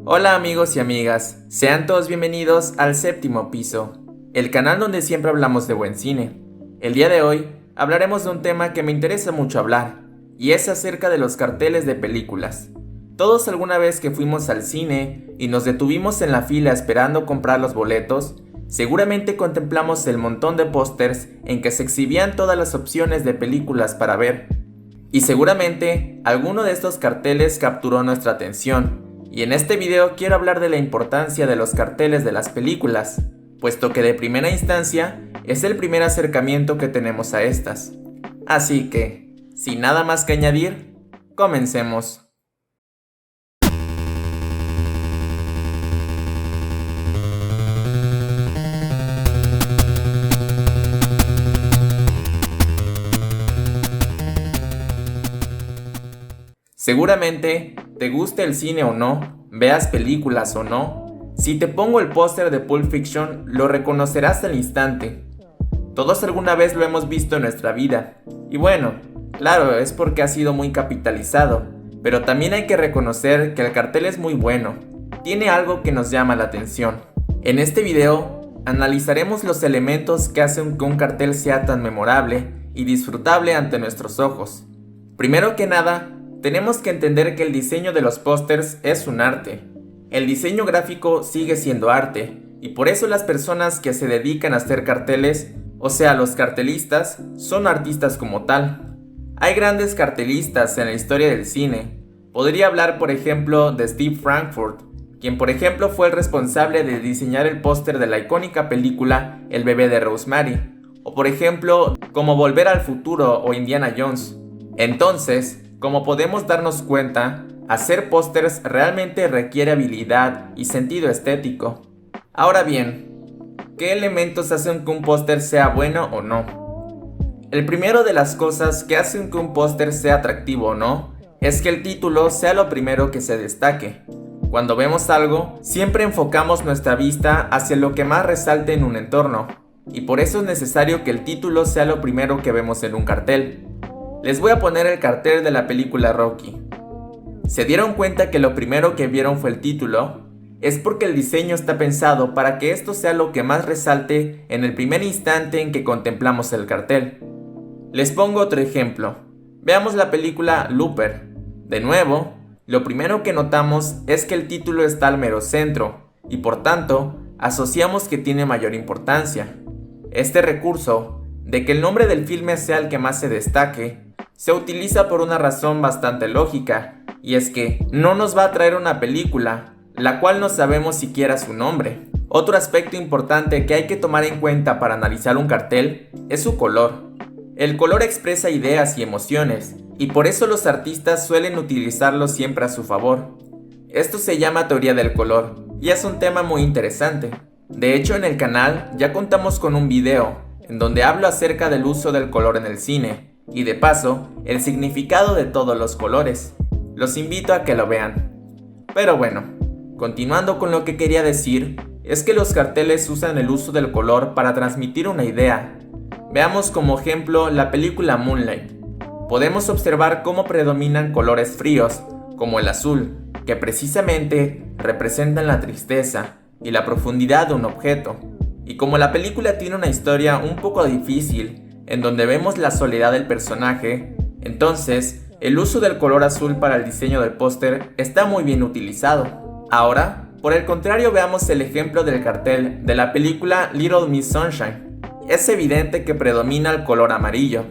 Hola amigos y amigas, sean todos bienvenidos al Séptimo Piso, el canal donde siempre hablamos de buen cine. El día de hoy hablaremos de un tema que me interesa mucho hablar, y es acerca de los carteles de películas. Todos alguna vez que fuimos al cine y nos detuvimos en la fila esperando comprar los boletos, seguramente contemplamos el montón de pósters en que se exhibían todas las opciones de películas para ver. Y seguramente alguno de estos carteles capturó nuestra atención. Y en este video quiero hablar de la importancia de los carteles de las películas, puesto que de primera instancia es el primer acercamiento que tenemos a estas. Así que, sin nada más que añadir, comencemos. Seguramente, te guste el cine o no, veas películas o no, si te pongo el póster de Pulp Fiction, lo reconocerás al instante. Todos alguna vez lo hemos visto en nuestra vida, y bueno, claro, es porque ha sido muy capitalizado, pero también hay que reconocer que el cartel es muy bueno, tiene algo que nos llama la atención. En este video, analizaremos los elementos que hacen que un cartel sea tan memorable y disfrutable ante nuestros ojos. Primero que nada, tenemos que entender que el diseño de los pósters es un arte. El diseño gráfico sigue siendo arte, y por eso las personas que se dedican a hacer carteles, o sea, los cartelistas, son artistas como tal. Hay grandes cartelistas en la historia del cine. Podría hablar, por ejemplo, de Steve Frankfurt, quien por ejemplo fue el responsable de diseñar el póster de la icónica película El bebé de Rosemary, o por ejemplo, como Volver al Futuro o Indiana Jones. Entonces, como podemos darnos cuenta, hacer pósters realmente requiere habilidad y sentido estético. Ahora bien, ¿qué elementos hacen que un póster sea bueno o no? El primero de las cosas que hacen que un póster sea atractivo o no, es que el título sea lo primero que se destaque. Cuando vemos algo, siempre enfocamos nuestra vista hacia lo que más resalte en un entorno, y por eso es necesario que el título sea lo primero que vemos en un cartel. Les voy a poner el cartel de la película Rocky. ¿Se dieron cuenta que lo primero que vieron fue el título? Es porque el diseño está pensado para que esto sea lo que más resalte en el primer instante en que contemplamos el cartel. Les pongo otro ejemplo. Veamos la película Looper. De nuevo, lo primero que notamos es que el título está al mero centro, y por tanto, asociamos que tiene mayor importancia. Este recurso, de que el nombre del filme sea el que más se destaque, se utiliza por una razón bastante lógica, y es que no nos va a traer una película, la cual no sabemos siquiera su nombre. Otro aspecto importante que hay que tomar en cuenta para analizar un cartel es su color. El color expresa ideas y emociones, y por eso los artistas suelen utilizarlo siempre a su favor. Esto se llama teoría del color, y es un tema muy interesante. De hecho, en el canal ya contamos con un video, en donde hablo acerca del uso del color en el cine, y de paso, el significado de todos los colores. Los invito a que lo vean. Pero bueno, continuando con lo que quería decir, es que los carteles usan el uso del color para transmitir una idea. Veamos como ejemplo la película Moonlight. Podemos observar cómo predominan colores fríos, como el azul, que precisamente representan la tristeza y la profundidad de un objeto. Y como la película tiene una historia un poco difícil, en donde vemos la soledad del personaje, entonces el uso del color azul para el diseño del póster está muy bien utilizado. Ahora, por el contrario, veamos el ejemplo del cartel de la película Little Miss Sunshine. Es evidente que predomina el color amarillo.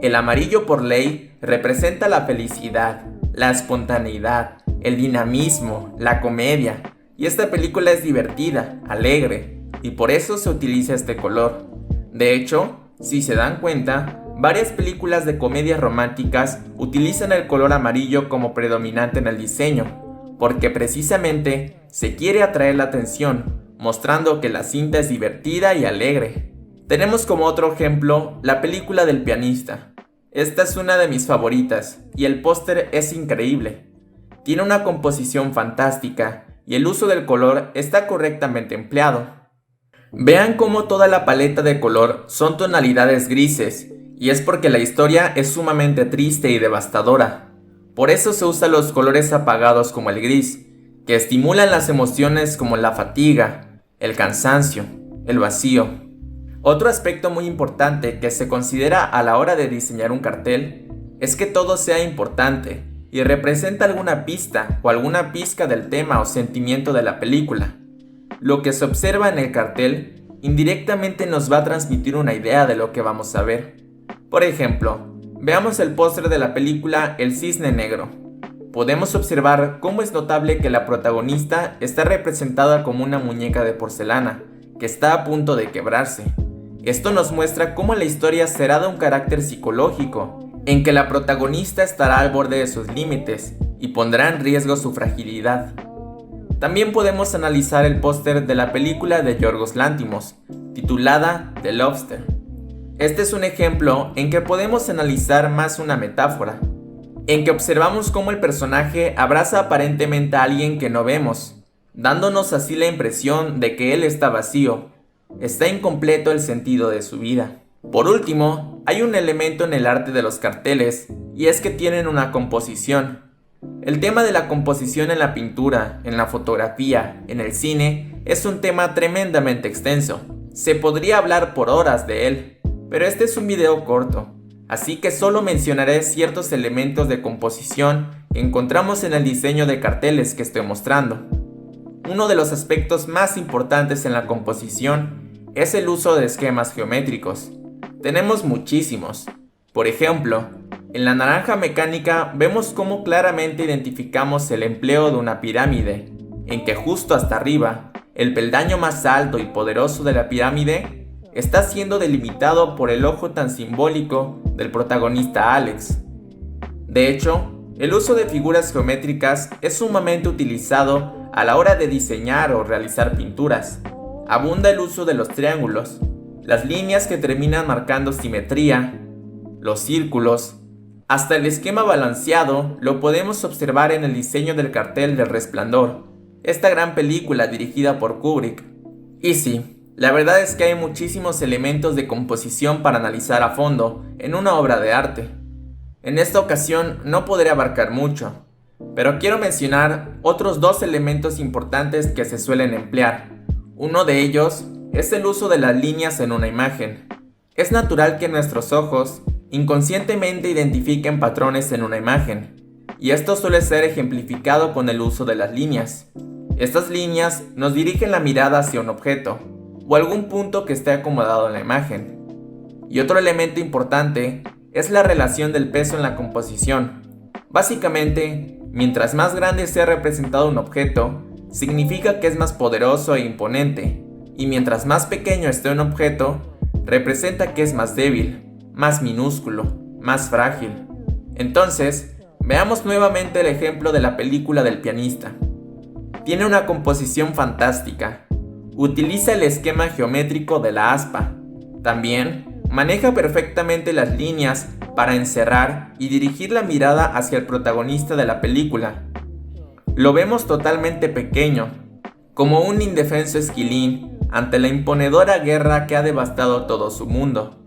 El amarillo por ley representa la felicidad, la espontaneidad, el dinamismo, la comedia, y esta película es divertida, alegre, y por eso se utiliza este color. De hecho, si se dan cuenta, varias películas de comedias románticas utilizan el color amarillo como predominante en el diseño, porque precisamente se quiere atraer la atención, mostrando que la cinta es divertida y alegre. Tenemos como otro ejemplo la película del pianista. Esta es una de mis favoritas, y el póster es increíble. Tiene una composición fantástica, y el uso del color está correctamente empleado. Vean cómo toda la paleta de color son tonalidades grises, y es porque la historia es sumamente triste y devastadora. Por eso se usan los colores apagados como el gris, que estimulan las emociones como la fatiga, el cansancio, el vacío. Otro aspecto muy importante que se considera a la hora de diseñar un cartel es que todo sea importante y representa alguna pista o alguna pizca del tema o sentimiento de la película. Lo que se observa en el cartel indirectamente nos va a transmitir una idea de lo que vamos a ver. Por ejemplo, veamos el póster de la película El Cisne Negro. Podemos observar cómo es notable que la protagonista está representada como una muñeca de porcelana que está a punto de quebrarse. Esto nos muestra cómo la historia será de un carácter psicológico, en que la protagonista estará al borde de sus límites y pondrá en riesgo su fragilidad. También podemos analizar el póster de la película de Yorgos Lanthimos, titulada The Lobster. Este es un ejemplo en que podemos analizar más una metáfora, en que observamos cómo el personaje abraza aparentemente a alguien que no vemos, dándonos así la impresión de que él está vacío, está incompleto el sentido de su vida. Por último, hay un elemento en el arte de los carteles, y es que tienen una composición. El tema de la composición en la pintura, en la fotografía, en el cine, es un tema tremendamente extenso. Se podría hablar por horas de él, pero este es un video corto, así que solo mencionaré ciertos elementos de composición que encontramos en el diseño de carteles que estoy mostrando. Uno de los aspectos más importantes en la composición es el uso de esquemas geométricos. Tenemos muchísimos. Por ejemplo, en la naranja mecánica vemos cómo claramente identificamos el empleo de una pirámide, en que justo hasta arriba, el peldaño más alto y poderoso de la pirámide está siendo delimitado por el ojo tan simbólico del protagonista Alex. De hecho, el uso de figuras geométricas es sumamente utilizado a la hora de diseñar o realizar pinturas. Abunda el uso de los triángulos, las líneas que terminan marcando simetría, los círculos, hasta el esquema balanceado lo podemos observar en el diseño del cartel del Resplandor, esta gran película dirigida por Kubrick. Y sí, la verdad es que hay muchísimos elementos de composición para analizar a fondo en una obra de arte. En esta ocasión no podré abarcar mucho, pero quiero mencionar otros dos elementos importantes que se suelen emplear. Uno de ellos es el uso de las líneas en una imagen. Es natural que nuestros ojos inconscientemente identifiquen patrones en una imagen, y esto suele ser ejemplificado con el uso de las líneas. Estas líneas nos dirigen la mirada hacia un objeto, o algún punto que esté acomodado en la imagen. Y otro elemento importante es la relación del peso en la composición. Básicamente, mientras más grande sea representado un objeto, significa que es más poderoso e imponente, y mientras más pequeño esté un objeto, representa que es más débil, más minúsculo, más frágil. Entonces, veamos nuevamente el ejemplo de la película del pianista. Tiene una composición fantástica. Utiliza el esquema geométrico de la aspa. También maneja perfectamente las líneas para encerrar y dirigir la mirada hacia el protagonista de la película. Lo vemos totalmente pequeño, como un indefenso esquilín ante la imponedora guerra que ha devastado todo su mundo.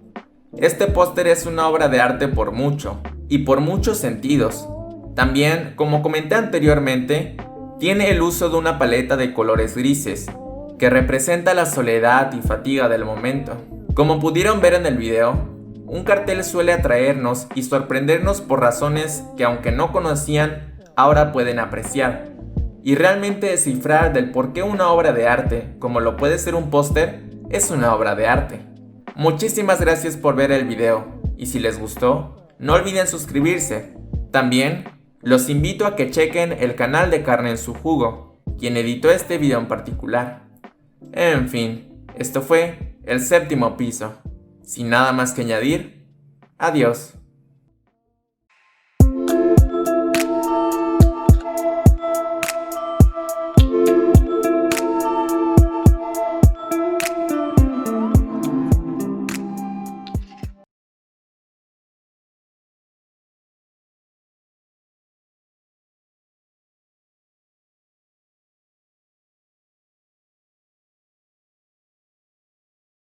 Este póster es una obra de arte por mucho, y por muchos sentidos. También, como comenté anteriormente, tiene el uso de una paleta de colores grises, que representa la soledad y fatiga del momento. Como pudieron ver en el video, un cartel suele atraernos y sorprendernos por razones que aunque no conocían, ahora pueden apreciar. Y realmente descifrar del por qué una obra de arte, como lo puede ser un póster, es una obra de arte. Muchísimas gracias por ver el video, y si les gustó, no olviden suscribirse. También, los invito a que chequen el canal de Carne en su Jugo, quien editó este video en particular. En fin, esto fue El Séptimo Piso. Sin nada más que añadir, adiós.